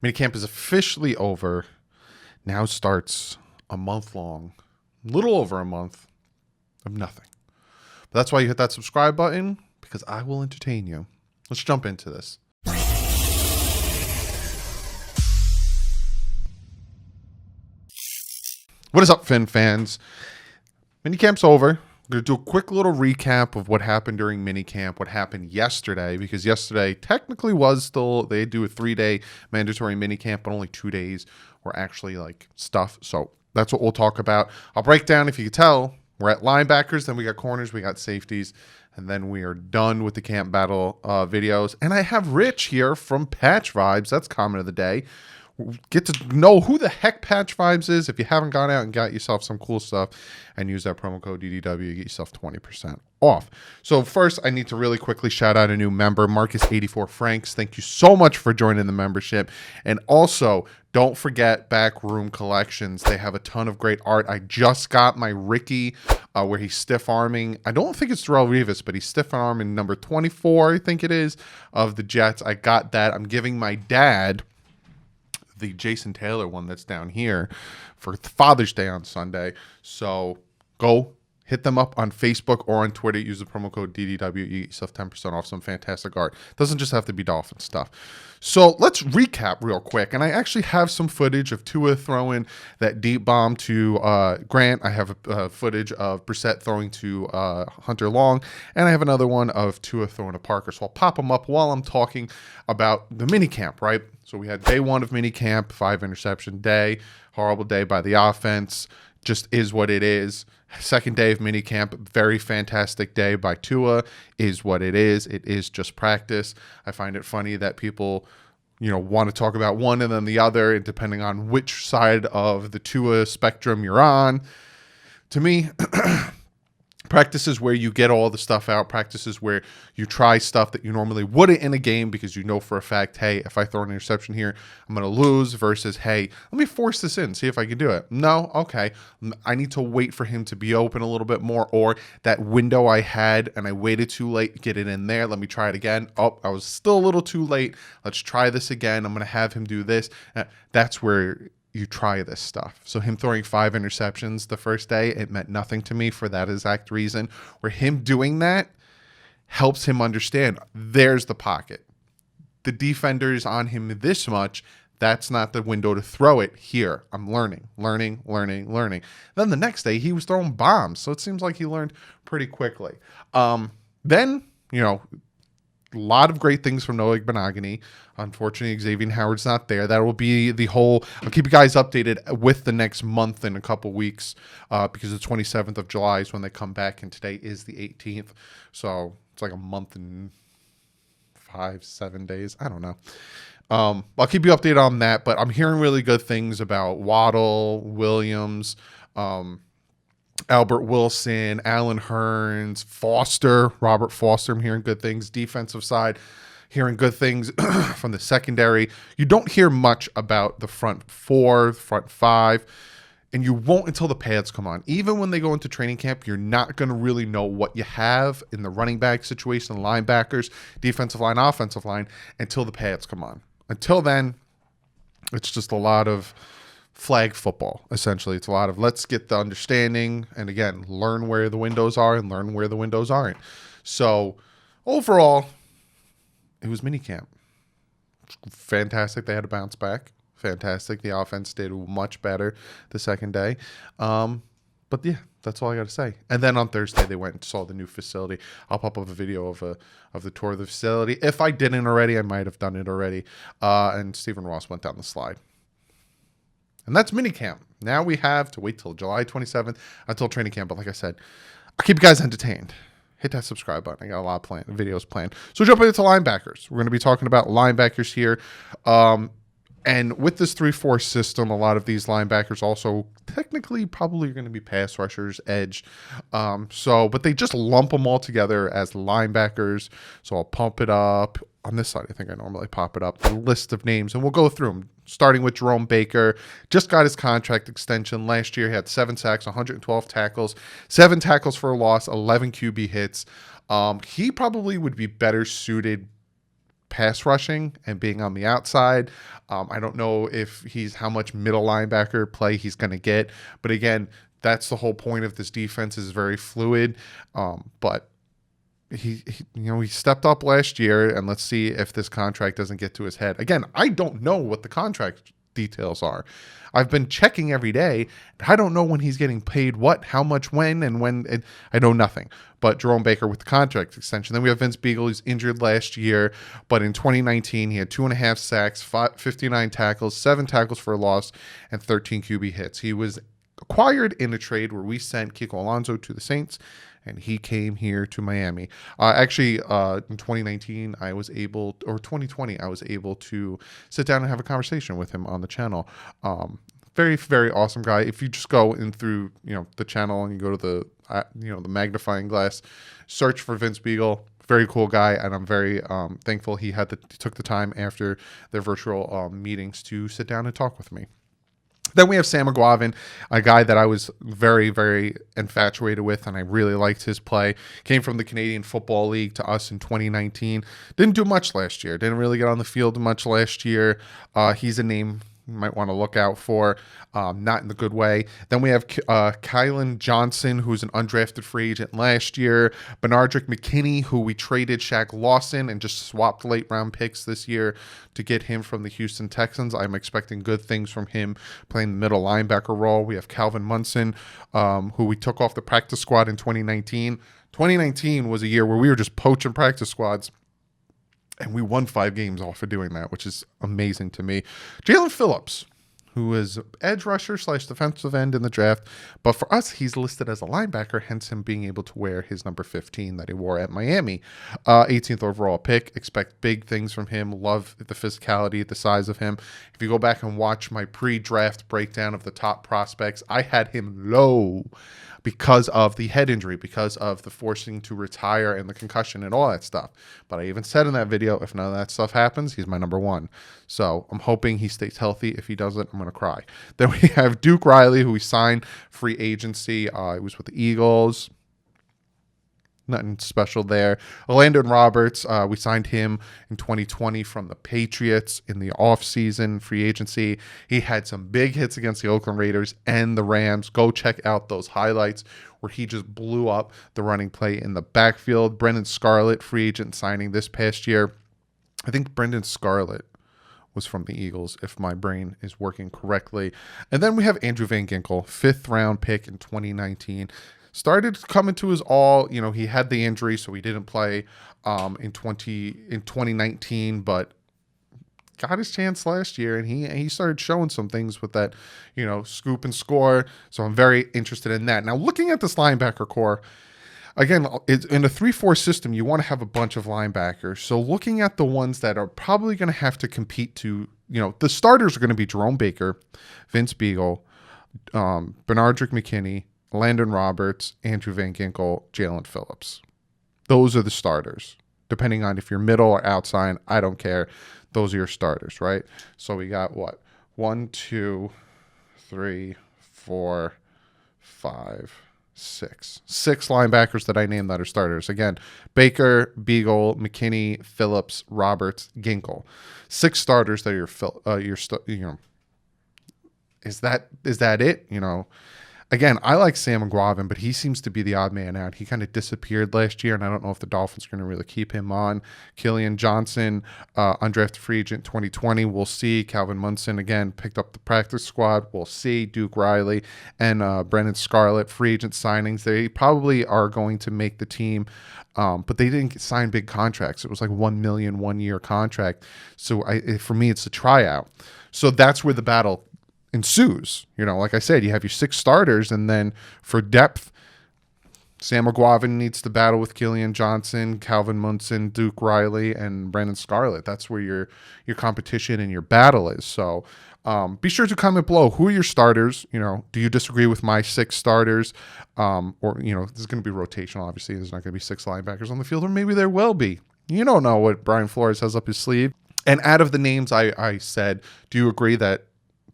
Minicamp is officially over. Now starts a little over a month of nothing. But that's why you hit that subscribe button, because I will entertain you. Let's jump into this. What is up, Finn fans? Minicamp's over. I'm going to do a quick little recap of what happened during minicamp, what happened yesterday, because yesterday technically was still, they do a 3-day mandatory minicamp, but only 2 days were actually like stuff. So that's what we'll talk about. I'll break down, if you can tell, we're at linebackers, then we got corners, we got safeties, and then we are done with the camp battle videos. And I have Rich here from Patch Vibes. That's comment of the day. Get to know who the heck Patch Vibes is. If you haven't gone out and got yourself some cool stuff and use that promo code DDW, you get yourself 20% off. So first, I need to really quickly shout out a new member, Marcus84 Franks. Thank you so much for joining the membership. And also, don't forget Backroom Collections. They have a ton of great art. I just got my Ricky where he's stiff arming. I don't think it's Darrell Revis, but he's stiff arming number 24, I think it is, of the Jets. I got that. I'm giving my dad the Jason Taylor one that's down here for Father's Day on Sunday. So go hit them up on Facebook or on Twitter. Use the promo code DDW. You get yourself 10% off some fantastic art. Doesn't just have to be Dolphin stuff. So let's recap real quick. And I actually have some footage of Tua throwing that deep bomb to Grant. I have footage of Brissett throwing to Hunter Long. And I have another one of Tua throwing to Parker. So I'll pop them up while I'm talking about the minicamp, right? So we had day 1 of minicamp, 5 interception day, horrible day by the offense, just is what it is. Second day of minicamp, very fantastic day by Tua, is what it is. It is just practice. I find it funny that people, want to talk about one and then the other, and depending on which side of the Tua spectrum you're on. To me, practice is where you get all the stuff out. Practice is where you try stuff that you normally wouldn't in a game, because you know for a fact, hey, if I throw an interception here, I'm going to lose, versus, hey, let me force this in, see if I can do it. No, okay, I need to wait for him to be open a little bit more, or that window I had and I waited too late, get it in there. Let me try it again. Oh, I was still a little too late. Let's try this again. I'm going to have him do this. That's where you try this stuff. So him throwing 5 interceptions the first day, it meant nothing to me for that exact reason, where him doing that helps him understand there's the pocket. The defender is on him this much. That's not the window to throw it here. I'm learning. Then the next day he was throwing bombs. So it seems like he learned pretty quickly. Then, a lot of great things from Noah Benogany. Unfortunately, Xavier Howard's not there. That will be the whole. I'll keep you guys updated with the next month in a couple weeks, because the 27th of July is when they come back, and today is the 18th. So it's like a month and 5-7 days. I don't know. I'll keep you updated on that, but I'm hearing really good things about Waddle, Williams, Albert Wilson, Alan Hearns, Robert Foster. I'm hearing good things. Defensive side, hearing good things from the secondary. You don't hear much about the front 4, front 5, and you won't until the pads come on. Even when they go into training camp, you're not going to really know what you have in the running back situation, linebackers, defensive line, offensive line, until the pads come on. Until then, it's just a lot of flag football, essentially. It's a lot of let's get the understanding, and again, learn where the windows are and learn where the windows aren't. So overall, it was minicamp. Fantastic. They had to bounce back. Fantastic. The offense did much better the second day. But yeah, that's all I got to say. And then on Thursday, they went and saw the new facility. I'll pop up a video of the tour of the facility. If I didn't already, I might have done it already. And Stephen Ross went down the slide. And that's minicamp. Now we have to wait till July 27th until training camp. But like I said, I'll keep you guys entertained. Hit that subscribe button. I got a lot of videos planned. So jumping into linebackers. We're going to be talking about linebackers here. And with this 3-4 system, a lot of these linebackers also technically probably are going to be pass rushers, edge. But they just lump them all together as linebackers. So I'll pump it up. On this side, I think I normally pop it up, the list of names, and we'll go through them, starting with Jerome Baker. Just got his contract extension. Last year, he had 7 sacks, 112 tackles, 7 tackles for a loss, 11 QB hits. He probably would be better suited pass rushing and being on the outside. I don't know if he's how much middle linebacker play he's going to get, but again, that's the whole point of this defense is very fluid. But he stepped up last year, and let's see if this contract doesn't get to his head. Again, I don't know what the contract details are. I've been checking every day. I don't know when he's getting paid what, how much, when, and when. I know nothing. But Jerome Baker with the contract extension. Then we have Vince Beagle. He's injured last year, but in 2019, he had 2.5 sacks, 59 tackles, 7 tackles for a loss, and 13 QB hits. He was acquired in a trade where we sent Kiko Alonso to the Saints, and he came here to Miami. Actually, in 2019, or 2020, I was able to sit down and have a conversation with him on the channel. Very, very awesome guy. If you just go in through, the channel and you go to the, the magnifying glass, search for Vince Beagle. Very cool guy, and I'm very thankful he took the time after their virtual meetings to sit down and talk with me. Then we have Sam McGuavin, a guy that I was very, very infatuated with, and I really liked his play. Came from the Canadian Football League to us in 2019. Didn't do much last year. Didn't really get on the field much last year. He's a name you might want to look out for, not in the good way. Then we have Kylan Johnson, who's an undrafted free agent last year. Benardrick McKinney, who we traded Shaq Lawson and just swapped late round picks this year to get him from the Houston Texans. I'm expecting good things from him playing the middle linebacker role. We have Calvin Munson, who we took off the practice squad in 2019. 2019 was a year where we were just poaching practice squads. And we won 5 games off of doing that, which is amazing to me. Jalen Phillips, who is edge rusher / defensive end in the draft. But for us, he's listed as a linebacker, hence him being able to wear his number 15 that he wore at Miami. 18th overall pick. Expect big things from him. Love the physicality, the size of him. If you go back and watch my pre-draft breakdown of the top prospects, I had him low because of the head injury, because of the forcing to retire and the concussion and all that stuff. But I even said in that video, if none of that stuff happens, he's my number 1. So I'm hoping he stays healthy. If he doesn't, I'm going to cry. Then we have Duke Riley, who we signed free agency. He was with the Eagles. Nothing special there. Landon Roberts, we signed him in 2020 from the Patriots in the offseason free agency. He had some big hits against the Oakland Raiders and the Rams. Go check out those highlights where he just blew up the running play in the backfield. Brendan Scarlett, free agent signing this past year. I think Brendan Scarlett was from the Eagles, if my brain is working correctly. And then we have Andrew Van Ginkel, 5th round pick in 2019. Started coming to his all. He had the injury, so he didn't play in 2019, but got his chance last year, and he started showing some things with that, scoop and score. So I'm very interested in that. Now, looking at this linebacker core, again, in a 3-4 system, you want to have a bunch of linebackers. So looking at the ones that are probably going to have to compete to, the starters are going to be Jerome Baker, Vince Beagle, Benardrick McKinney, Landon Roberts, Andrew Van Ginkel, Jalen Phillips. Those are the starters. Depending on if you're middle or outside, I don't care. Those are your starters, right? So we got what? 1, 2, 3, 4, 5, 6. 6 linebackers that I named that are starters. Again, Baker, Beagle, McKinney, Phillips, Roberts, Ginkel. 6 starters that are is that it? Again, I like Sam McGuavin, but he seems to be the odd man out. He kind of disappeared last year, and I don't know if the Dolphins are going to really keep him on. Killian Johnson, undrafted free agent 2020. We'll see. Calvin Munson, again, picked up the practice squad. We'll see. Duke Riley and Brendan Scarlett, free agent signings. They probably are going to make the team, but they didn't sign big contracts. It was like $1 million, 1-year contract. So for me, it's a tryout. So that's where the battle ensues. Like I said, you have your 6 starters, and then for depth, Sam McGuavin needs to battle with Killian Johnson, Calvin Munson, Duke Riley, and Brandon Scarlett. That's where your competition and your battle is. So be sure to comment below. Who are your starters? Do you disagree with my 6 starters? Or this is going to be rotational. Obviously, there's not going to be 6 linebackers on the field, or maybe there will be. You don't know what Brian Flores has up his sleeve. And out of the names I said, do you agree that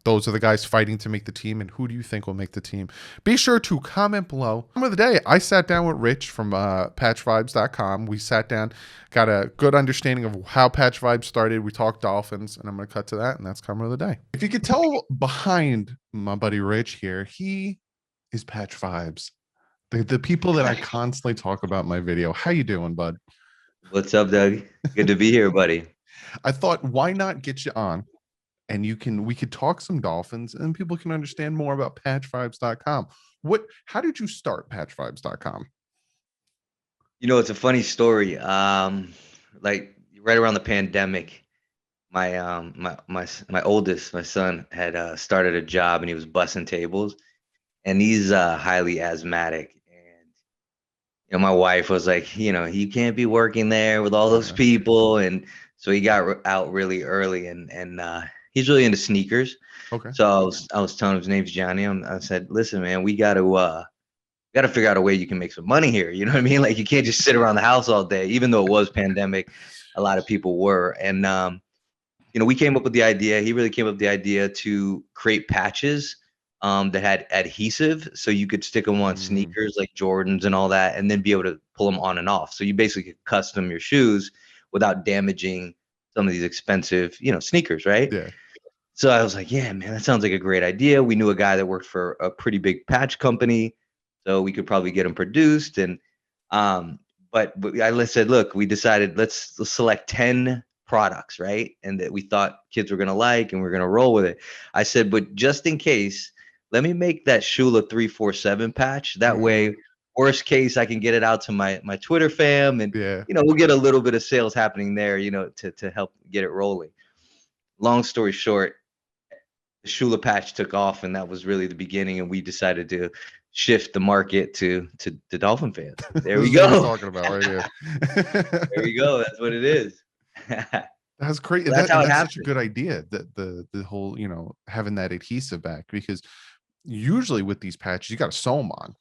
Those are the guys fighting to make the team, and who do you think will make the team? Be sure to comment below. Of the day, I sat down with Rich from patchvibes.com. We sat down, got a good understanding of how Patch Vibes started. We talked Dolphins, and I'm going to cut to that, and that's comment of the day. If you could tell behind my buddy Rich here, he is Patch Vibes. The people that I constantly talk about in my video. How you doing, bud? What's up, Doug? Good to be here, buddy. I thought, why not get you on? And we could talk some Dolphins and people can understand more about patchvibes.com. How did you start patchvibes.com? It's a funny story. Like right around the pandemic, my oldest, my son, had started a job and he was bussing tables, and he's highly asthmatic. And my wife was like, you can't be working there with all those people, and so he got out really early, and he's really into sneakers. Okay. So I was telling him his name's Johnny. I said, listen, man, we got to figure out a way you can make some money here. You know what I mean? Like, you can't just sit around the house all day. Even though it was pandemic, a lot of people were. And we came up with the idea. He really came up with the idea to create patches that had adhesive, so you could stick them on sneakers like Jordans and all that, and then be able to pull them on and off. So you basically could custom your shoes without damaging some of these expensive, sneakers, right? Yeah. So I was like, yeah, man, that sounds like a great idea. We knew a guy that worked for a pretty big patch company, so we could probably get him produced. And but I said, look, we decided let's select 10 products, right? And that we thought kids were gonna like, and we're gonna roll with it. I said, but just in case, let me make that Shula 347 patch. That way, worst case, I can get it out to my Twitter fam, and we'll get a little bit of sales happening there, to help get it rolling. Long story short, the Shula patch took off, and that was really the beginning. And we decided to shift the market to Dolphin fans. There we go. Talking about right here. There we go. That's what it is. That's great. That's how it that's happened. such a good idea. That the whole having that adhesive back, because usually with these patches you got to sew them on.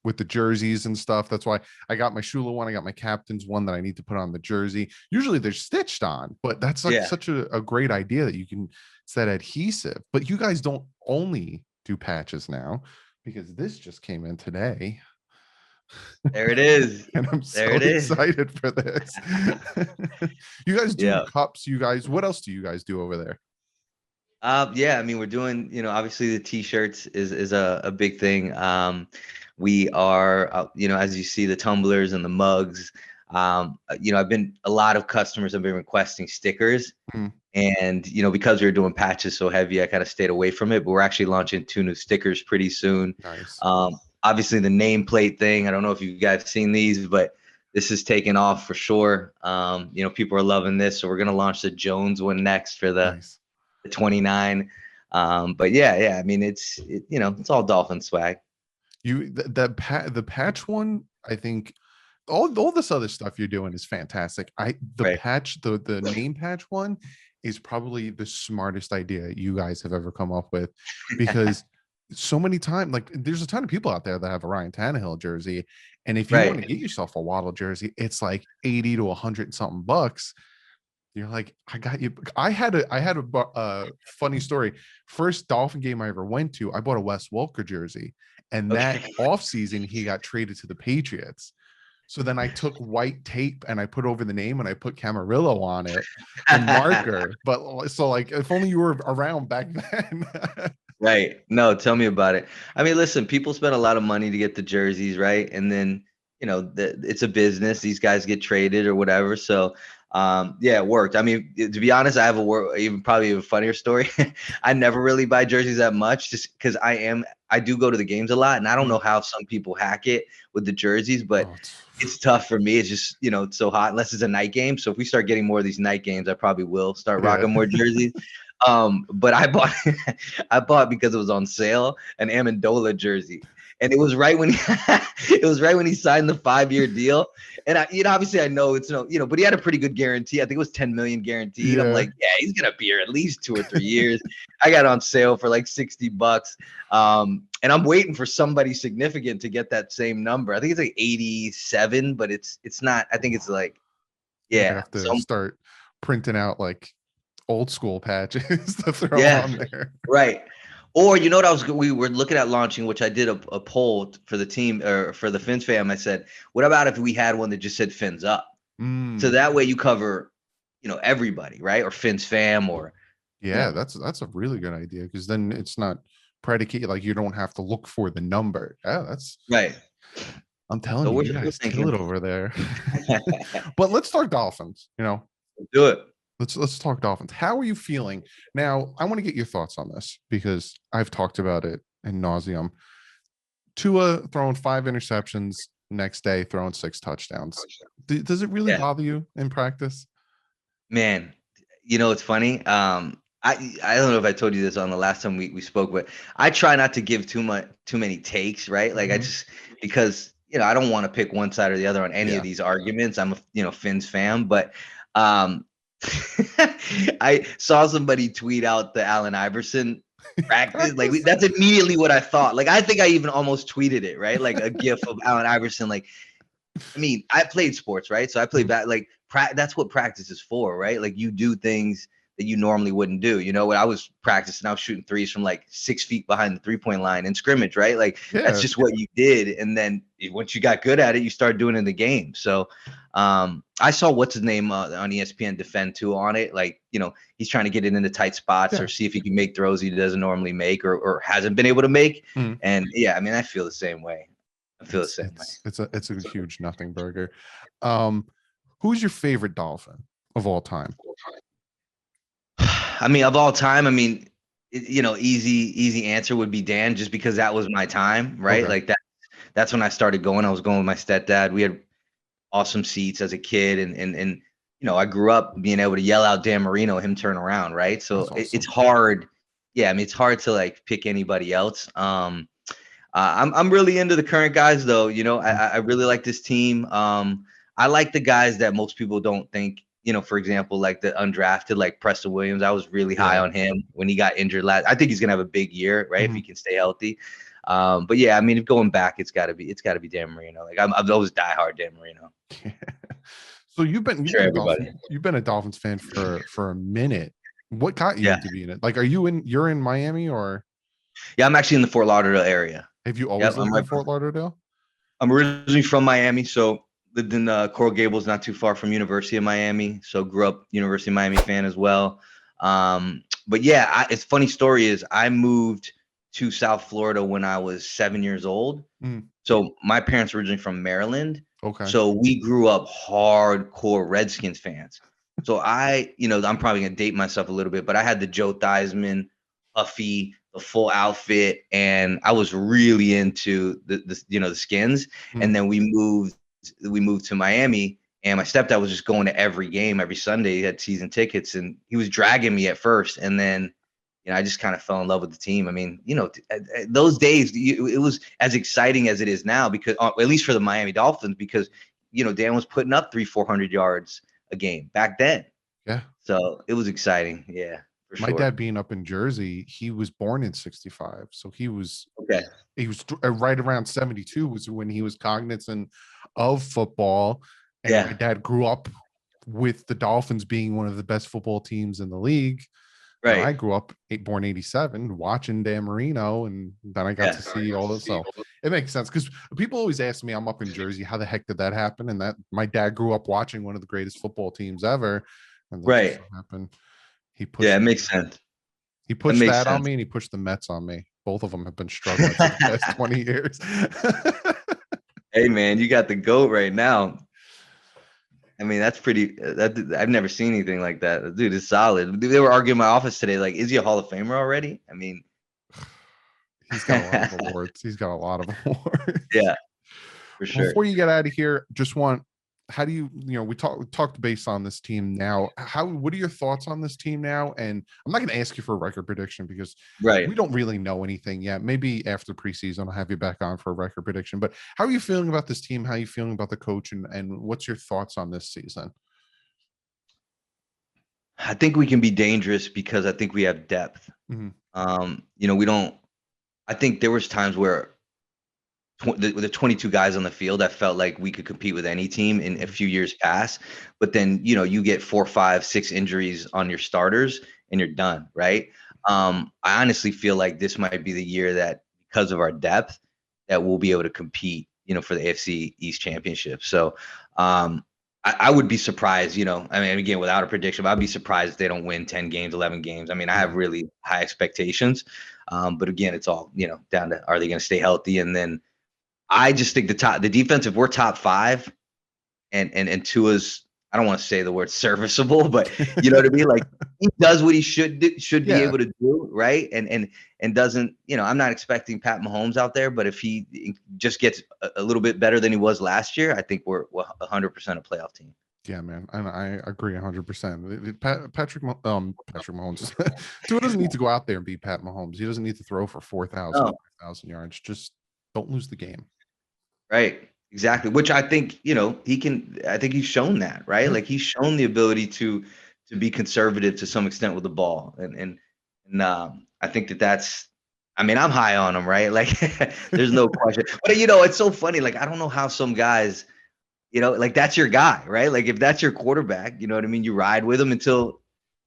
With the jerseys and stuff. That's why I got my Shula one. I got my captain's one that I need to put on the jersey. Usually they're stitched on, but that's like such a great idea that you can set adhesive. But you guys don't only do patches now, because this just came in today. There it is. And I'm so excited for this. You guys do cups. What else do you guys do over there? Yeah, I mean, we're doing, obviously the t-shirts is a big thing. We are, as you see, the tumblers and the mugs. A lot of customers have been requesting stickers. And, because we were doing patches so heavy, I kind of stayed away from it. But we're actually launching 2 new stickers pretty soon. Nice. Obviously, the nameplate thing, I don't know if you guys have seen these, but this is taking off for sure. People are loving this. So we're going to launch the Jones one next for the 29. But yeah, I mean, it's all Dolphin swag. The patch one, I think all this other stuff you're doing is fantastic. Patch, the name patch one is probably the smartest idea you guys have ever come up with, because so many times, like, there's a ton of people out there that have a Ryan Tannehill jersey, and if you want to get yourself a Waddle jersey, it's like 80 to 100 something bucks. You're like, I got you. I had a funny story. First Dolphin game I ever went to, I bought a Wes Welker jersey, and that offseason he got traded to the Patriots. So then I took white tape and I put over the name and I put Camarillo on it, the marker. But so, like, if only you were around back then. Right. No, tell me about it. I mean, listen, people spend a lot of money to get the jerseys, right? And then, it's a business. These guys get traded or whatever. So, yeah, it worked. I mean, to be honest, I have probably a funnier story. I never really buy jerseys that much, just because I do go to the games a lot, and I don't know how some people hack it with the jerseys, but it's tough for me. It's just, it's so hot unless it's a night game. So if we start getting more of these night games, I probably will start rocking more jerseys. But I bought because it was on sale, an Amendola jersey. And it was right when he signed the 5-year deal. And obviously I know it's but he had a pretty good guarantee. I think it was 10 million guaranteed. I'm like, yeah, he's gonna be here at least 2 or 3 years. I got it on sale for like $60. And I'm waiting for somebody significant to get that same number. I think it's like 87, but it's not. I think it's like, I have to start printing out like old school patches to throw Yeah, on there. right. Or you know what we were looking at launching, which I did a poll for the team or for the Fins fam. I said, what about if we had one that just said Fins up? So Mm. that way you cover, everybody, right? Or Fins fam or, you Yeah, know, that's a really good idea because then it's not predicated, like you don't have to look for the number. Yeah, that's right. I'm telling So you, we're you we're guys kill thinking, it over there. But let's talk Dolphins, do it. Let's talk Dolphins. How are you feeling? Now, I want to get your thoughts on this because I've talked about it in nauseum. Tua throwing 5 interceptions, next day throwing 6 touchdowns. Does it really Yeah, bother you in practice? man. It's funny. I don't know if I told you this on the last time we spoke, but I try not to give too many takes, right? Like I Mhm. just because I don't want to pick one side or the other on any of Yeah. these arguments. I'm a Finns fan, but um I saw somebody tweet out the Allen Iverson practice. Like Practice. that's immediately what I thought. Like I think I even almost tweeted it, right? Like a gif of Allen Iverson. Like I mean, I played sports, right? So I played Mhm. back. Like that's what practice is for, right? Like you do things that you normally wouldn't do. When I was practicing, I was shooting threes from like 6 feet behind the 3-point line in scrimmage, right? Like that's Yeah. just what you did. And then once you got good at it, you started doing it in the game. So I saw what's his name on ESPN defend too on it. Like, he's trying to get it into tight spots Yeah. or see if he can make throws he doesn't normally make or hasn't been able to make. Mhm. And yeah, I mean, I feel the same way. I feel the It's same way. it's it's a huge nothing burger. Um, who's your favorite Dolphin of all time? I mean, of all time, I mean, easy answer would be Dan, just because that was my time, right? Okay. Like that's when I started going. I was going with my stepdad. We had awesome seats as a kid, and I grew up being able to yell out Dan Marino, him turn around, right? So That's it's awesome. hard. Yeah, I mean, it's hard to like pick anybody else. I'm really into the current guys though. Mhm. I really like this team. I like the guys that most people don't think. For example, like the undrafted, like Preston Williams. I was really high Yeah. on him when he got injured last. I think he's gonna have a big year, right? If he Mhm. can stay healthy. But yeah, I mean, if going back, it's gotta be Dan Marino. Like I'm always diehard Dan Marino. So you've Sure, been a everybody. Dolphins fan for a minute. What got you Yeah, into being it? Like, you're in Miami, or yeah. I'm actually in the Fort Lauderdale area. have you Yep, always I'm lived in right. Fort Lauderdale? I'm originally from Miami, so lived in Coral Gables, not too far from University of Miami. So grew up University of Miami fan as well. But yeah, it's funny story is I moved to South Florida when I was 7 years old. Mm, So my parents were originally from Maryland. okay. So we grew up hardcore Redskins fans. So I'm probably gonna date myself a little bit, but I had the Joe Theismann, Huffy, the full outfit, and I was really into the skins. And Mm, then we moved to Miami, and my stepdad was just going to every game every Sunday. He had season tickets, and he was dragging me at first, and then I just kind of fell in love with the team. I mean, those days it was as exciting as it is now because, at least for the Miami Dolphins, because Dan was putting up 300-400 yards a game back then. yeah. So it was exciting. Yeah, for My sure. dad being up in Jersey, he was born in 65. So Okay. right around 72 was when he was cognizant of football. And my Yeah. dad grew up with the Dolphins being one of the best football teams in the league. I Right. grew up born 87 watching Dan Marino, and then I got Yeah. to see all this. So it makes sense because people always ask me, I'm up in Jersey, how the heck did that happen? And that my dad grew up watching one of the greatest football teams ever. And that just Right. so happened. He Yeah. pushed It makes sense. he It pushed makes that on sense. me, and he pushed the Mets on me. Both of them have been struggling for the past 20 years. Hey man, you got the goat right now. I mean, that's pretty. I've never seen anything like that. Dude, it's solid. They were arguing in my office today. Like, is he a Hall of Famer already? I mean, He's got a lot of awards. He's got a lot of awards. yeah, for sure. Before you get out of here, just want how do we talked base on this team now. What are your thoughts on this team now? And I'm not going to ask you for a record prediction because Right. we don't really know anything yet. Maybe after preseason, I'll have you back on for a record prediction. But how are you feeling about this team? How are you feeling about the coach? And what's your thoughts on this season? I think we can be dangerous because I think we have depth. Mhm. We don't. I think there was times where the 22 guys on the field, I felt like we could compete with any team in a few years past. But then, you get 4, 5, 6 injuries on your starters and you're done, right? I honestly feel like this might be the year that, because of our depth, that we'll be able to compete, for the AFC East Championship. So I would be surprised, I mean, again, without a prediction, but I'd be surprised if they don't win 10 games, 11 games. I mean, I have really high expectations. But again, it's all, down to, are they going to stay healthy? And then I just think the defense, if we're top 5, and Tua's, I don't want to say the word serviceable, but you know what I mean? Like, he does what he should be Yeah. able to do, right? And doesn't, I'm not expecting Pat Mahomes out there, but if he just gets a little bit better than he was last year, I think we're 100% a playoff team. Yeah, man, and I agree 100%. Patrick Mahomes, Tua doesn't need to go out there and beat Pat Mahomes. He doesn't need to throw for 4,000, No, 5,000 yards. Just don't lose the game. right. Exactly. Which I think, he can, I think he's shown that, right? Yeah. Like, he's shown the ability to be conservative to some extent with the ball. And I think that's, I mean, I'm high on him, right? Like, there's no question. But it's so funny. Like, I don't know how some guys, like, that's your guy, right? Like, if that's your quarterback, you know what I mean? You ride with him until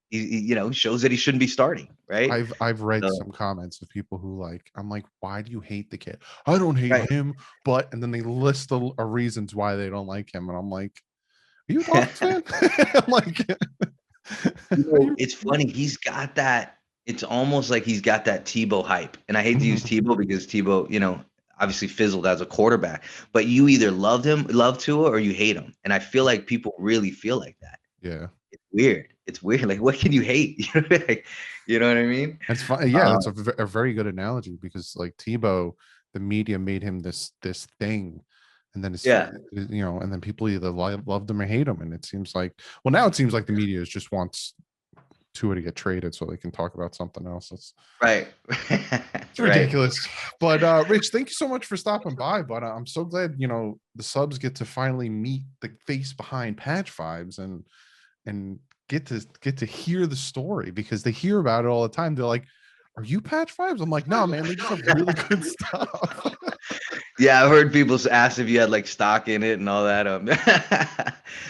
he shows that he shouldn't be starting, right? I've read So, some comments of people who, like, I'm like, why do you hate the kid? I don't hate right. him, but and then they list the reasons why they don't like him, and I'm like, are you a Dolphins fan? I'm like, are you? It's funny. He's got that. It's almost like he's got that Tebow hype. And I hate to use Tebow because Tebow, obviously fizzled as a quarterback. But you either love Tua, or you hate him. And I feel like people really feel like that. Yeah, It's weird. It's weird. Like, what can you hate? Like, you know what I mean? that's fine. Yeah, Um, that's a very good analogy, because like Tebow, the media made him this thing, and then yeah. and then people either loved him or hate him, and it seems like, well, now it seems like the media just wants Tua to get traded so they can talk about something else. Right. It's Right. ridiculous. But Rich, thank you so much for stopping by. But I'm so glad the subs get to finally meet the face behind Patch Vibes, and get to hear the story, because they hear about it all the time. They're like, "Are you Patch Vibes?" I'm like, "No, man. They just have really good stuff." Yeah, I've heard people ask if you had like stock in it and all that. I'm like,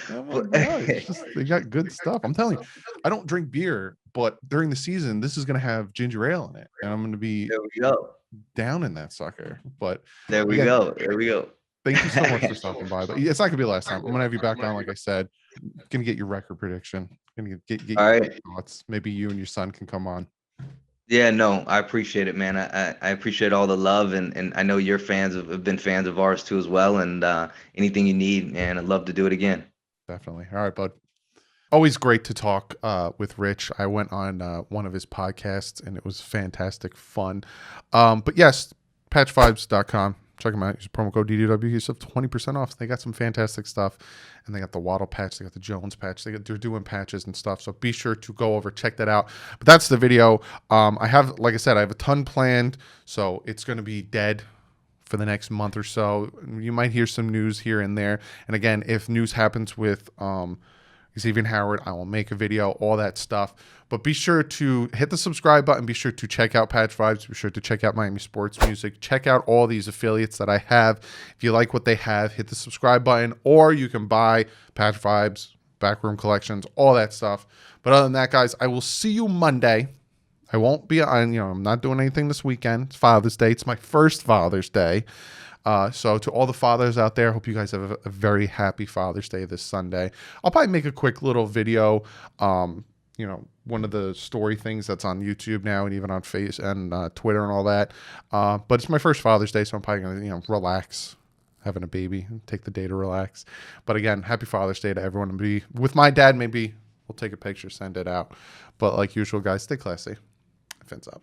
But no, it's just they got good stuff. I'm telling you, I don't drink beer, but during the season, this is gonna have ginger ale in it, and I'm gonna be there we go. down in that sucker. But There we again, go. There we go. thank you so much for stopping by. But it's not gonna be the last time. I'm gonna have you back on, like I said. Gonna get your record prediction. Gonna get All your right. thoughts. Maybe you and your son can come on. Yeah, no, I appreciate it, man. I appreciate all the love, and I know your fans have been fans of ours too as well. And anything you need, man, I'd love to do it again. Definitely. All right, bud. Always great to talk with Rich. I went on one of his podcasts, and it was fantastic fun. But yes, patchvibes.com. Check them out. Use promo code DDW. Get yourself 20% off. They got some fantastic stuff. And they got the Waddle patch. They got the Jones patch. They're doing patches and stuff. So be sure to go over, check that out. But that's the video. I have, like I said, I have a ton planned. So it's going to be dead for the next month or so. You might hear some news here and there. And again, if news happens with Xavier Howard, I will make a video, all that stuff. But be sure to hit the subscribe button. Be sure to check out Patch Vibes. Be sure to check out Miami Sports Music. Check out all these affiliates that I have. If you like what they have, hit the subscribe button, or you can buy Patch Vibes, Backroom Collections, all that stuff. But other than that, guys, I will see you Monday. I won't be on, I'm not doing anything this weekend. It's Father's Day. It's my first Father's Day. So to all the fathers out there, I hope you guys have a very happy Father's Day this Sunday. I'll probably make a quick little video, one of the story things that's on YouTube now, and even on Face and Twitter and all that. But it's my first Father's Day, so I'm probably going to, relax, having a baby, and take the day to relax. But again, happy Father's Day to everyone. And be with my dad, maybe we'll take a picture, send it out. But like usual, guys, stay classy. Fins up.